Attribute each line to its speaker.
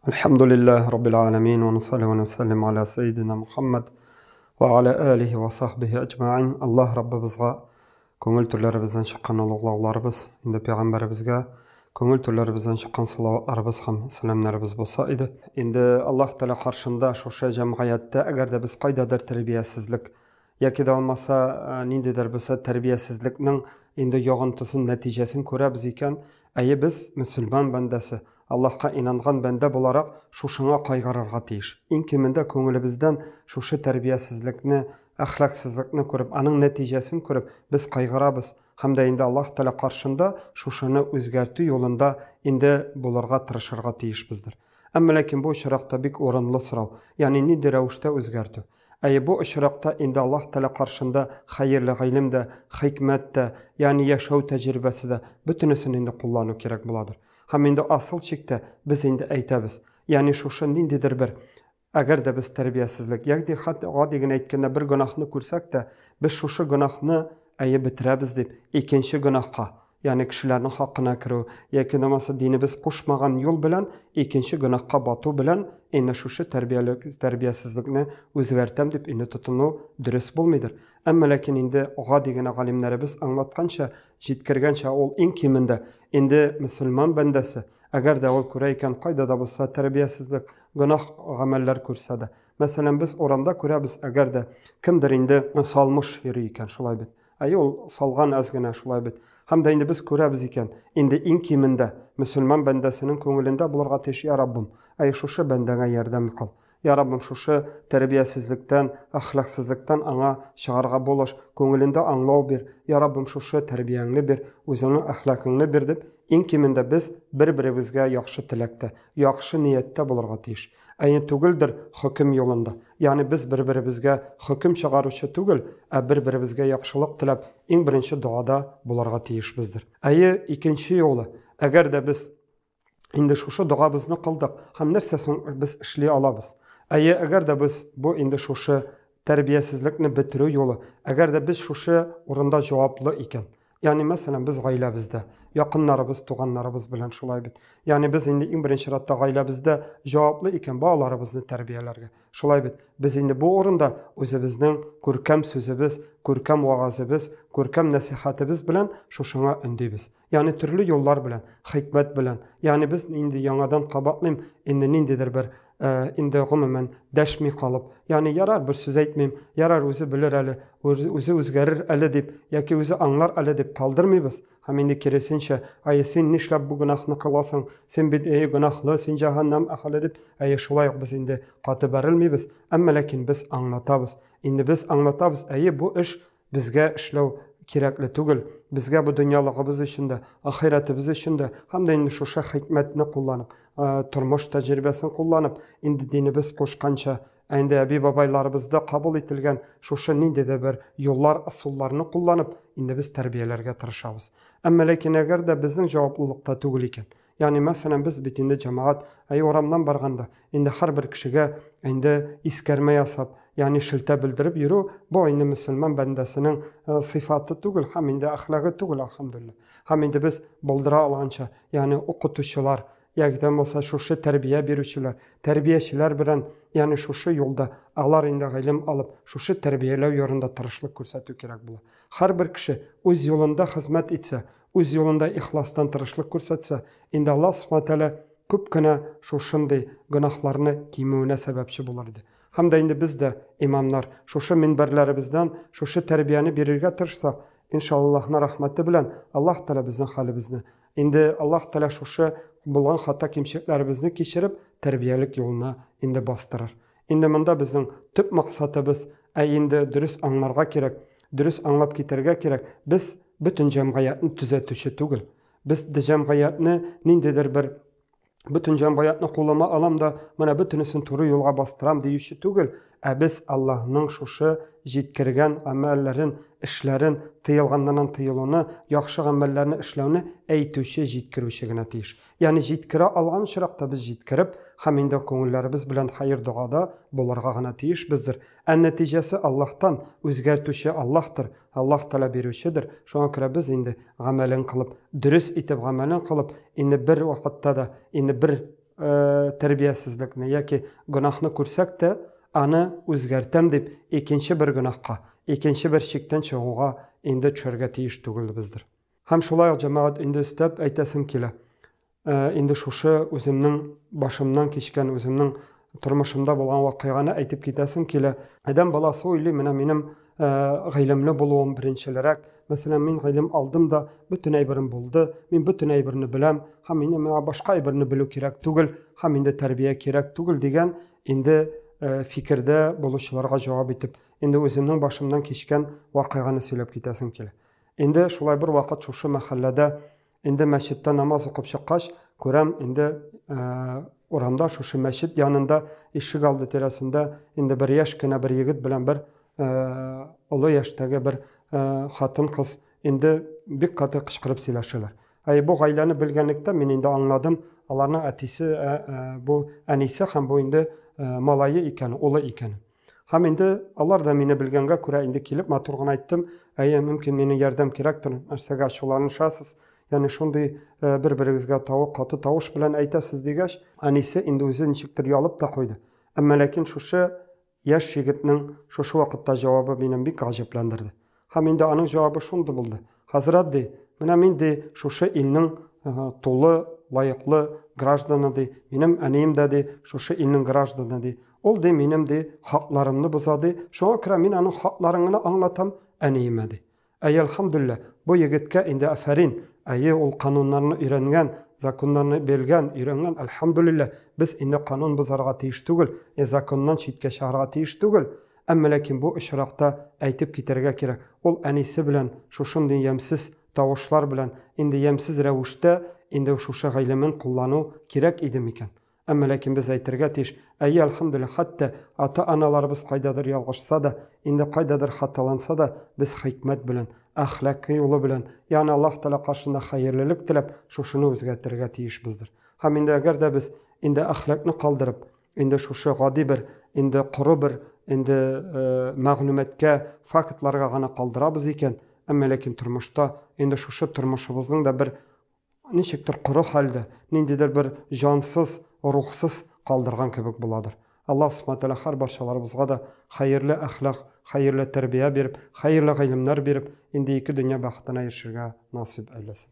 Speaker 1: Elhamdülillahi Rabbil alemin ve nusalli ve nusallim ala seyyidina Muhammed ve ala alihi ve sahbihi ecma'in. Allah Rabbimizga көңіл түрлерімізден шыққан ұлығлауларыбыз, енді пейғамбарымызға көңіл түрлерімізден шыққан салауаттарыбыз һәм сәламларыбыз болса иде. Енді Аллаһ Тәала қаршында шушы җәмгыятьтә әгәр дә без кайдадыр тәрбиясезлек яки да булмаса ниндидер булса тәрбиясезлекнең инде ягынтысын, нәтиҗәсен күрәбез икән, әйе без мөселман бәндәсе, Аллаһка инанган бәндә буларак шушыңа кайгырырга тиеш. Иң кимендә күңелебездән шушы тәрбиясезлекне, әхлаксызлыкны күреп, аның нәтиҗәсен күреп, без кайгырабыз. Һәм дә инде Аллаһ Тәала каршында шушыны үзгәртү юлында инде булырга тырышырга тиешбездер. Әмма ләкин бу очракта бик урынлы сорау, ягъни нинди рәвештә үзгәртү. Әйе бу очракта инде Аллаһ Тәала каршында хәерле гыйлем дә, хикмәт тә, ягъни яшәү тәҗрибәсе дә бөтенесен инде куллану кирәк буладыр. Һәм инде асыл чиктә без инде әйтәбез. Ягъни шушы ниндидер бер әгәр дә без тәрбиясезлек, ягъни гади генә әйткәндә бер гөнаһны күрсәк тә, без шушы гөнаһны әйе бетерәбез дип, икенче гөнаһка, ягъни кешеләрнең хакына керү, яки намасы динебез кушмаган юл белән икенче гөнаһка бату белән инде шушы тәрбиясезлекне үзгәртәм дип инде тотыну дөрес булмыйдыр. Әмма ләкин инде гади генә галимнәребез аңлатканча, җиткергәнчә ул иң кимендә инде мөселман бәндәсе әгәр дә ул күрә икән кайда да булса тәрбиясезлек, гөнаһ гамәлләр күрсә дә. Мәсәлән, без урамда күрәбез, әгәр дә кемдер инде салмыш йөри икән, шулай бит. Әйе, ул салган аз гына шулай бит. Һәм дә инде без күрәбез икән, инде иң кимендә мөселман бәндәсенең күңелендә булырга тиеш, я Раббым, әйе шушы бәндәгә ярдәм кыл. Я Раббым, шушы тәрбиясезлектән, әхлаксызлыктан аңа чыгарга булыш, күңелендә аңлау бир. Я Раббым, шушы тәрбияңне бир, үзеңнең әхлакыңны бир дип, иң кимендә без бер-беребезгә яхшы теләктә, яхшы нияттә булырга тиеш. Әйе түгелдер хөкем юлында. Ягъни без бер-беребезгә хөкем чыгаручы түгел, ә бер-беребезгә яхшылык теләп, иң беренче дуада булырга тиешбездер. Әйе икенче юлы, әгәр дә без инде шушы дуабызны кылдык, һәм нәрсәсен без эшли алабыз. Әйе, әгәр дә без бу инде шушы тәрбиясезлекне бетерү юлы, әгәр дә без шушы урында җаваплы икән. Ягъни мәсәлән без гаиләбездә, якыннарыбыз, туганнарыбыз белән шулай бит. Ягъни без инде иң беренче ратта гаиләбездә җаваплы икән балаларыбызны тәрбияләргә. Шулай бит. Без инде бу урында үзебезнең күркәм сүзебез, күркәм вагазыбыз, күркәм нәсихәтебез белән шушыңа өндибез. Ягъни төрле юллар белән, хикмәт белән. Ягъни без инде яңадан кабатлыйм, инде ниндидер бер инде гомумән дәшми калып, ягъни ярар бер сүз әйтмим, ярар үзе белер әле, үзе үзгәрер әле дип, яки үзе аңлар әле дип талдырмыйбыз. Һәм инде киресенчә, әйе син нишләп бу гөнаһны кыласың? Син бит гөнаһлы, син җәһәннәм әһле дип, әйе шулай ук без инде каты бәрелмибез. Әмма ләкин без аңлатабыз. Инде без аңлатабыз, әйе бу эш безгә эшләү кирәкле түгел. Безгә бу дөньялыгыбыз өчен дә, ахиратыбыз өчен дә, һәм дә инде шушы хикмәтне кулланып, тормыш тәҗрибәсен кулланып, инде динебез кушканча, инде әби-бабайларыбызда кабул ителгән шушы ниндидер бер юллар, ысулларны кулланып, инде без тәрбияләргә тырышабыз. Әмма ләкин әгәр дә безнең җаваплылыкта түгел икән, ягъни мәсәлән без бит инде җәмәгать, әйе урамнан барганда, инде һәрбер кешегә инде искәрмә ясап, ягъни шелтә белдереп йөрү, бу инде мөселман бәндәсенең сыйфаты түгел, һәм инде әхлагы түгел, алхамдулилlah. Һәм инде без булдыра алганча, ягъни укытучылар, яки да булса шушы тәрбия бирүчеләр, тәрбиячеләр белән, ягъни шушы юлда алар инде гыйлем алып, шушы тәрбияләү ярында тырышлык күрсәтү кирәк була. Һәрбер кеше үз юлында хезмәт итсә, үз юлында ихластан тырышлык күрсәтсә, инде Аллаһ Субхаһу Тәала күп кенә шушындый гөнаһларны кимүенә сәбәпче булыр иде. Һәм дә инде без дә имамнар шушы минбәрләребездән шушы тәрбияне бирергә тырышсак, иншаллаһның рәхмәте белән Аллаһ Тәала безнең хәлебезне, инде Аллаһ Тәала шушы булган хата кимчелекләребезне кичереп, тәрбиялек юлына инде бастырыр. Инде монда безнең төп максатыбыз, инде дөрес аңларга кирәк, дөрес аңлап китәргә кирәк. Без бөтен җәмгыятьне төзәтүче түгел. Без җәмгыятьне ниндидер бер бөтен җәмгыятьне кулыма алам да, менә бөтенесен туры юлга бастырам диюче түгел, ә без Аллаһның шушы җиткергән амәлләрен, эшләрен, тыелганнан тыелуны, яхшы гамәлләрне эшләүне әйтүче, җиткерүче генә тиеш. Ягъни җиткерә алган чиракта без җиткереп, һәм инде күңелләребез белән хәер дугада булырга гына тиешбездер. Нәтиҗәсе Аллаһтан, үзгәртүче Аллаһтыр, Аллаһ Тәала бирүчедер. Шуңа күрә без инде гамәлен кылып, дөрес итеп гамәлен кылып, инде бер вакытта да, инде бер terbiyesizlikni yoki gunohni ko'rsak da ani o'zgartam deb ikkinchi bir gunohga, ikkinchi bir shikdan chiquvga endi tushirga tegish tugul bizdir. Ham shulay jamoat endi istab aytasim kelar. Endi shusha o'zimning boshimdan kechgan, o'zimning turmushimda bo'lgan voqeani aytib ketasim kelar. Adam balasi o'yli, mana menim g'aylimli bo'luvim birinchilarak, masalan men g'aylim oldim da butun aybirim bo'ldi. Men butun aybirini bilam, ham men boshqa aybirini bilu kerak tugul, ham endi tarbiya kerak tugul degan endi fikrda bo'lishlarga javob etib, endi o'zimning boshimdan kechgan voqeani so'ylab ketasim kelar. Endi shulay bir vaqt shu mahallada endi masjidda namoz o'qib chiqqach, ko'ram endi o'ramda shu masjid yonida eshik oldi terasida endi bir yoshgina bir yigit bilan bir ulug' yoshdagi bir xotin qiz endi bir qattiq qichqirib silashilar. Bu g'aylani bilganlikda men endi angladim, ularning atisi bu anisi ham bu endi malayi ekan, o'g'li ekan. Ham endi ular da meni bilganga ko'ra endi kelib men turg'an aytdim, mumkin meni yordam kerakdir, narsaga shularni shasiz. Ya'ni shunday bir-biringizga qati tovush bilan aytasiz degach, anisi endi o'zi nechikdir yolib da qo'ydi. Ammo lekin shusha yosh yigitning shu vaqtda javobi meni bek ajablantirdi. Ham endi uning javobi shunday bo'ldi. Hazrat de, mana men de shusha elning to'li loyiqli grajdani de, menim aniyim de shusha elning grajdani de. Ol de menim de haqlarimni buzadi. Shunga ko'ra men uning haqlarini anglatam aniyim de. Elhamdülillah bu yigitga endi afarin. Ol qonunlarni o'rgangan, zakonlarni bilgan, o'rgangan. Elhamdülillah biz endi qonun buzarga tegish tugul, zakondan chetga shaharga tegish tugul. Ammo lekin bu ishroqda aytib ketarga kerak. Ol anisi bilan shunday yamsiz tovushlar bilan endi yamsiz ravishda endi shusha g'aylamin qo'llanu kerak edi ekan. Ammo lekin biz aytirga tegish. Elhamdülillah hatto ota-onalarimiz qaydadir yolg'ishsa da, endi qaydadir xatolansa da biz hikmat bilan, axloqiy yo'li bilan, ya'ni Alloh taolo qarshısında xayrlilik tilab, shuni o'zgartirga tegish bizdir. Ham endi agarda biz endi axloqni qoldirib, endi shusha g'odiy bir, endi quru bir, endi ma'lumotga, faktlarga g'ana qoldiramiz ekan, ammo lekin turmushda endi shusha turmushimizning da bir nechikdir quru holda, nindidir bir jonsiz, ruhsiz qoldirgan kebek bo'ladir. Allah subhanahu wa ta'ala har barchalarimizga da xayrli axloq, xayrli tarbiya berib, xayrli ilmlar berib, endi ikki dunyo baxtini erishishga nasib aylasin.